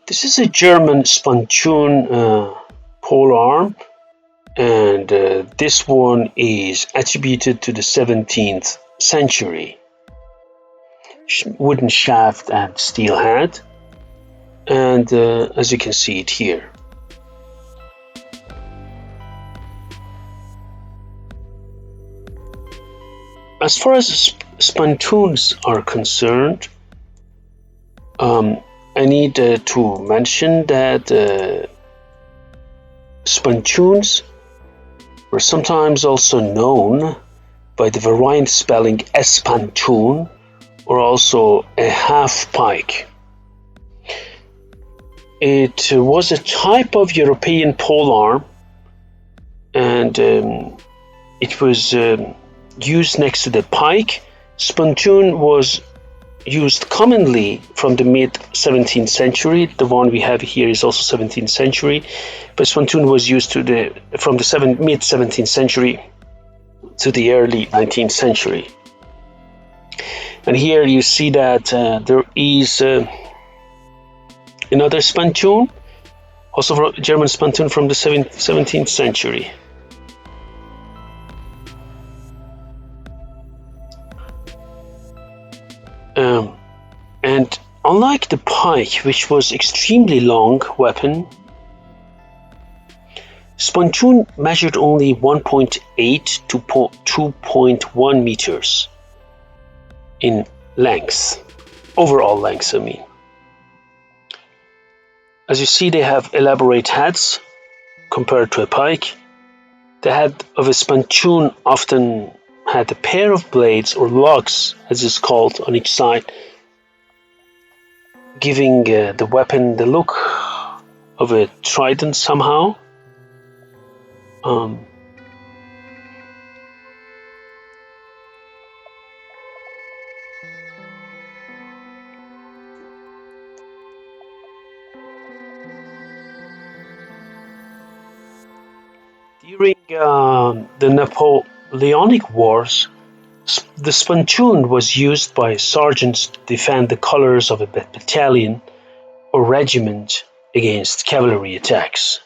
This is a German spontoon polearm, and this one is attributed to the 17th century. Wooden shaft and steel head, and as you can see it here. As far as spontoons are concerned, I need to mention that spontoons were sometimes also known by the variant spelling espantoon, or also a half pike. It was a type of European polearm, and it was used next to the pike. Spontoon was used commonly from the mid 17th century. The one we have here is also 17th century, but spontoon was used from the mid 17th century to the early 19th century. And here you see that there is another spontoon, also German spontoon from the 17th century. And unlike the pike, which was extremely long weapon, spontoon measured only 1.8 to 2.1 meters in length, overall length, I mean. As you see, they have elaborate heads compared to a pike. The head of a spontoon often had a pair of blades, or lugs as it's called, on each side, giving the weapon the look of a trident somehow. During the Napoleonic Wars, the spontoon was used by sergeants to defend the colors of a battalion or regiment against cavalry attacks.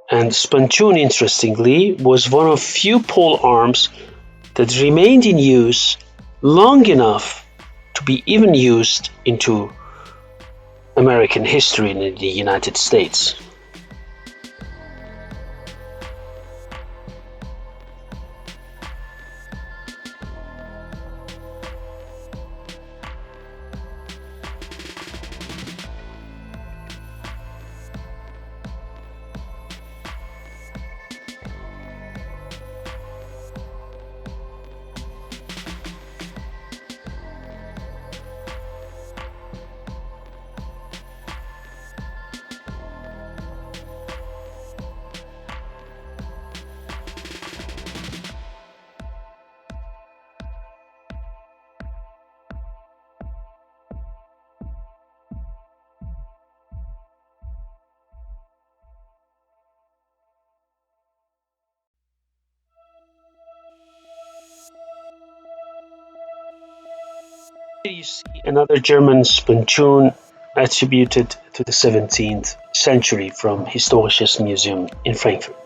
And spontoon, interestingly, was one of few pole arms that remained in use long enough to be even used into American history in the United States. Here you see another German spontoon attributed to the 17th century from Historisches Museum in Frankfurt.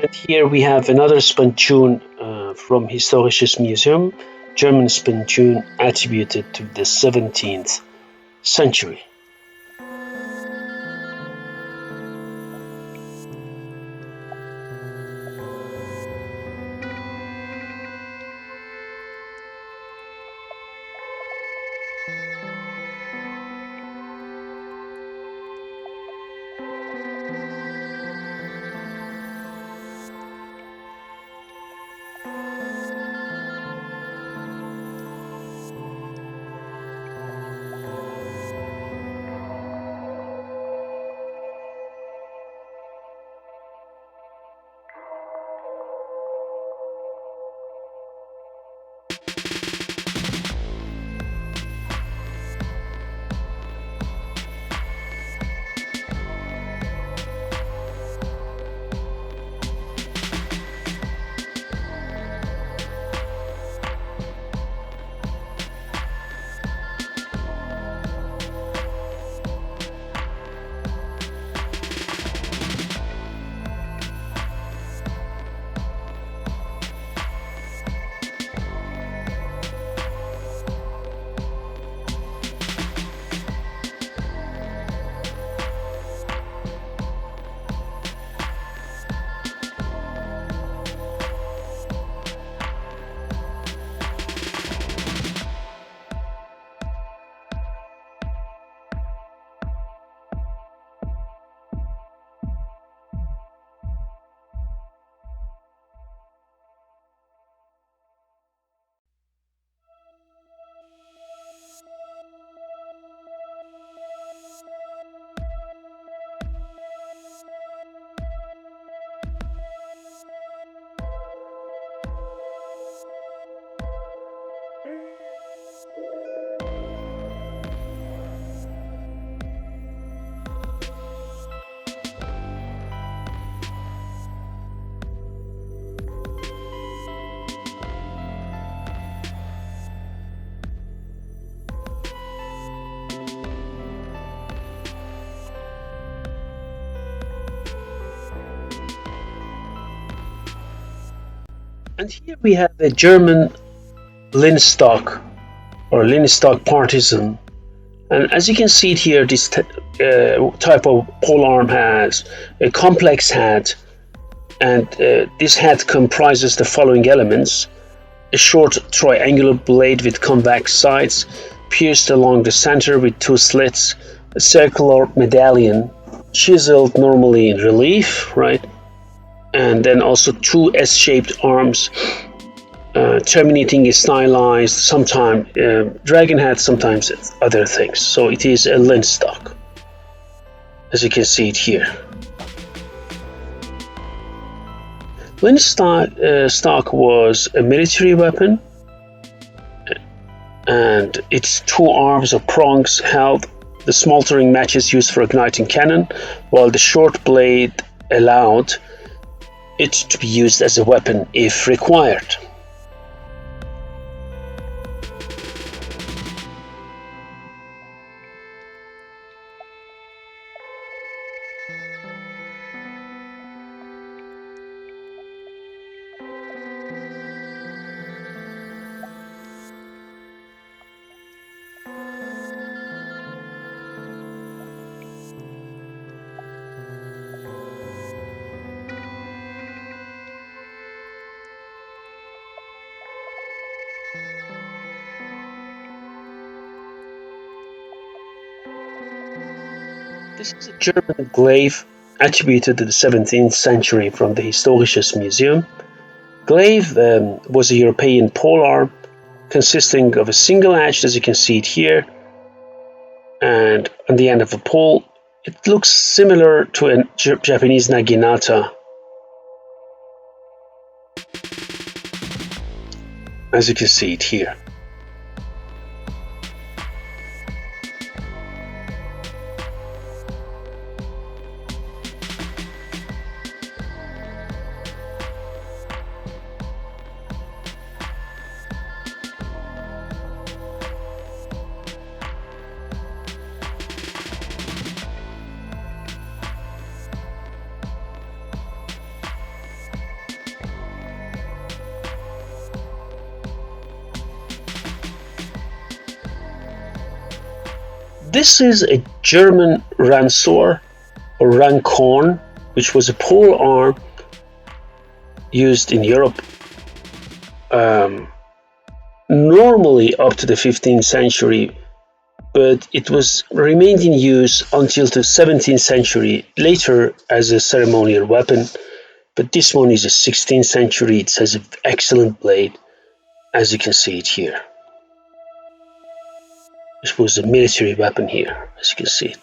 And here we have another spontoon from Historisches Museum, German spontoon attributed to the 17th century. And here we have a German linstock or linstock partisan. And as you can see it here, this type of polearm has a complex head, and this head comprises the following elements: a short triangular blade with convex sides, pierced along the center with two slits, a circular medallion, chiseled normally in relief, right? And then also two S-shaped arms, terminating a stylized, sometimes dragon head, sometimes other things. So it is a linstock, as you can see it here. Linstock was a military weapon, and its two arms or prongs held the smoldering matches used for igniting cannon, while the short blade allowed it to be used as a weapon if required. This is a German glaive attributed to the 17th century from the Historisches Museum. Glaive was a European polearm consisting of a single edge, as you can see it here, and on the end of a pole. It looks similar to a Japanese naginata, as you can see it here. this is a German ransor or rancorn, which was a pole arm used in Europe normally up to the 15th century, but it was remained in use until the 17th century, later as a ceremonial weapon. But this one is a 16th century. It has an excellent blade, as you can see it here. This was a military weapon here, as you can see it.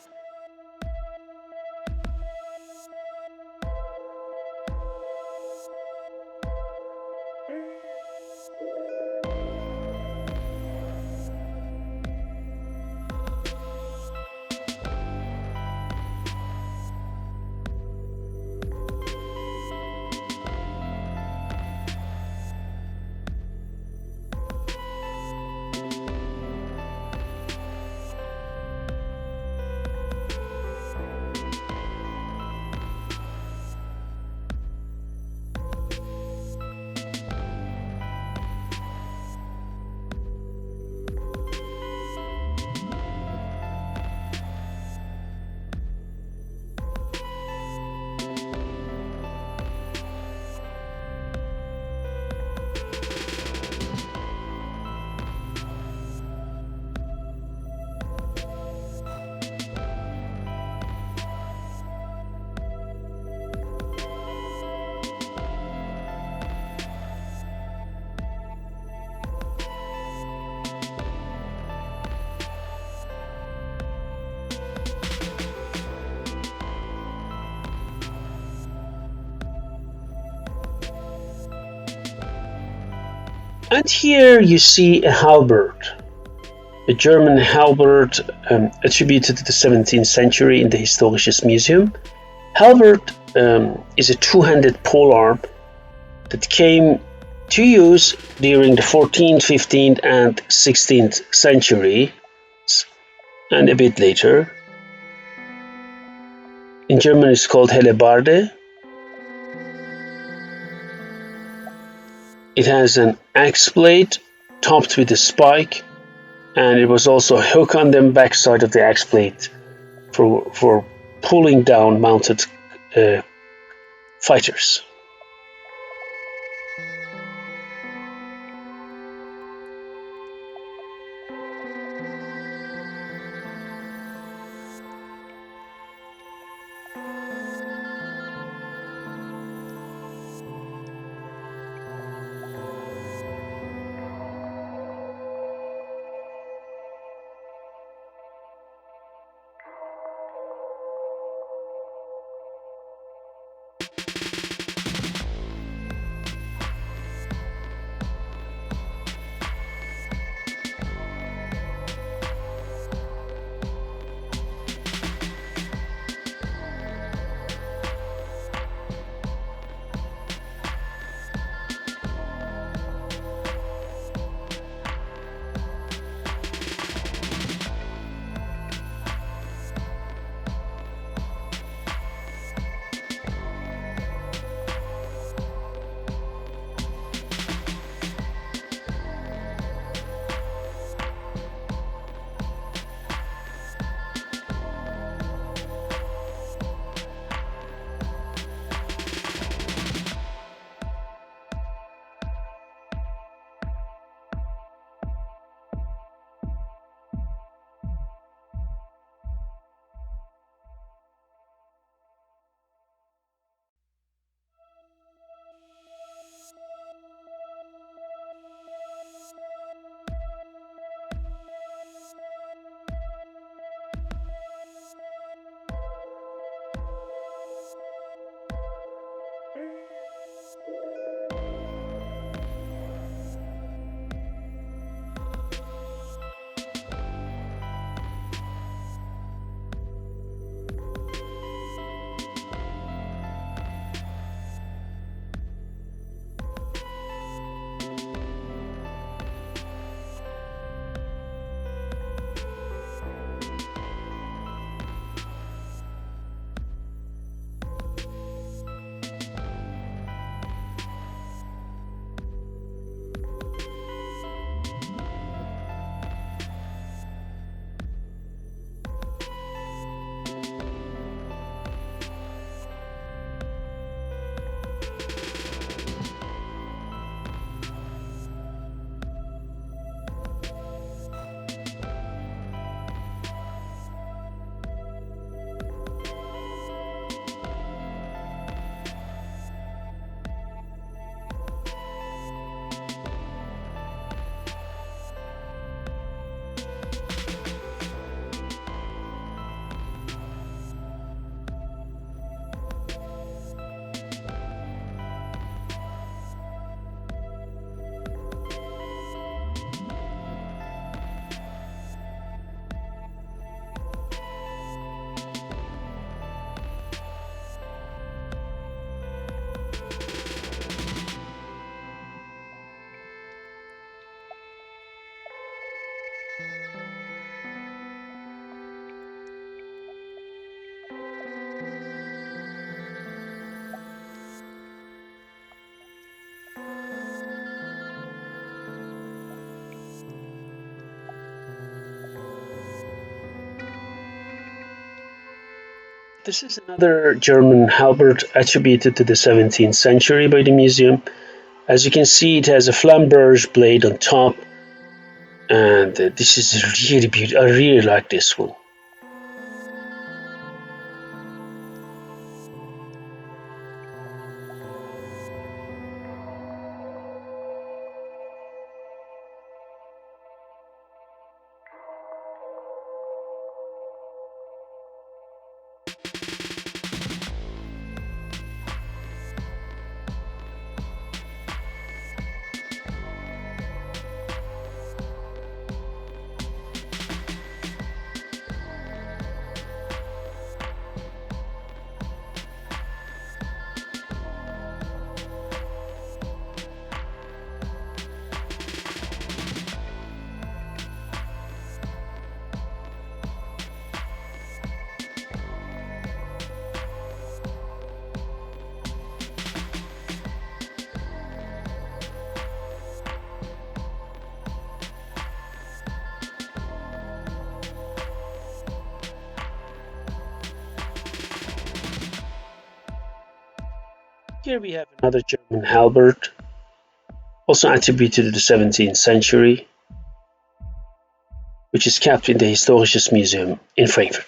And here you see a halberd, a German halberd attributed to the 17th century in the Historisches Museum. Halberd is a two-handed polearm that came to use during the 14th, 15th, and 16th century, and a bit later. In German, it's called Hellebarde. It has an axe blade topped with a spike, and it was also a hook on the backside of the axe blade for pulling down mounted fighters. This is another German halberd attributed to the 17th century by the museum. As you can see, it has a flamberge blade on top, and this is really beautiful. I really like this one. Here we have another German halberd, also attributed to the 17th century, which is kept in the Historisches Museum in Frankfurt.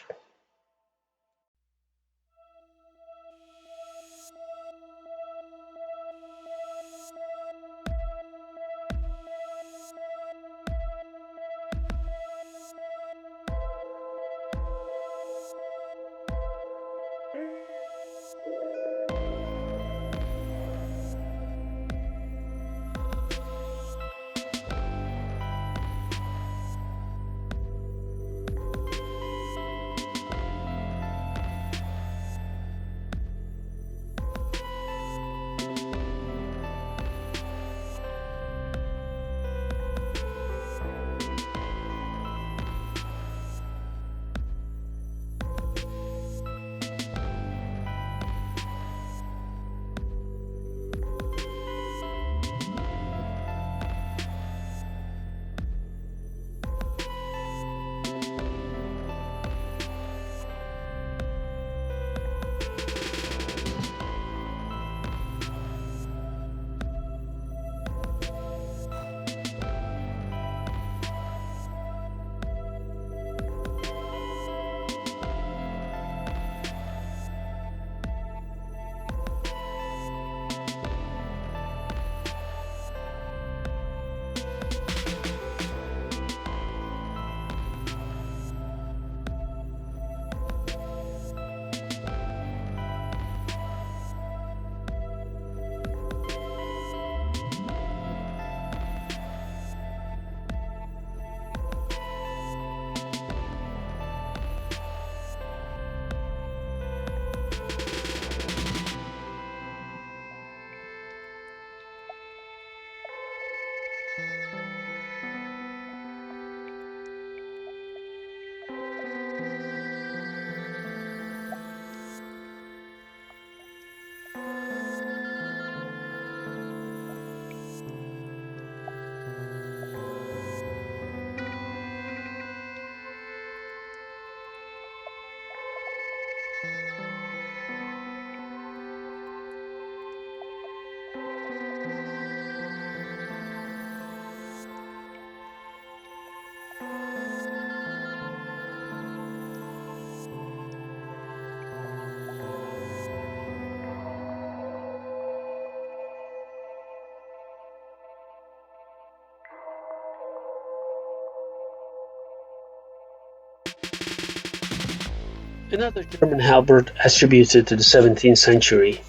Another German halberd attributed to the 17th century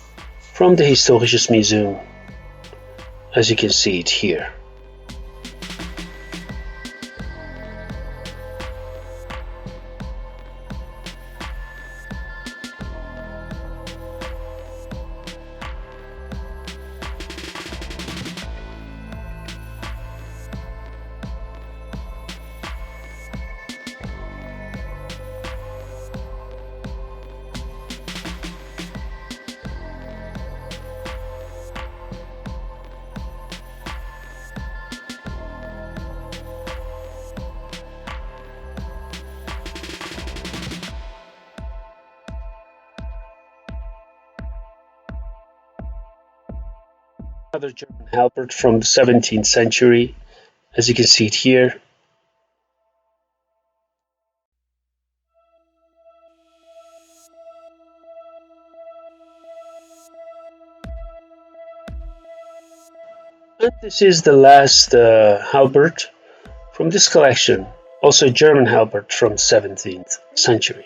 from the Historisches Museum, as you can see it here. Another German halberd from the 17th century, as you can see it here. And this is the last halberd from this collection, also a German halberd from 17th century.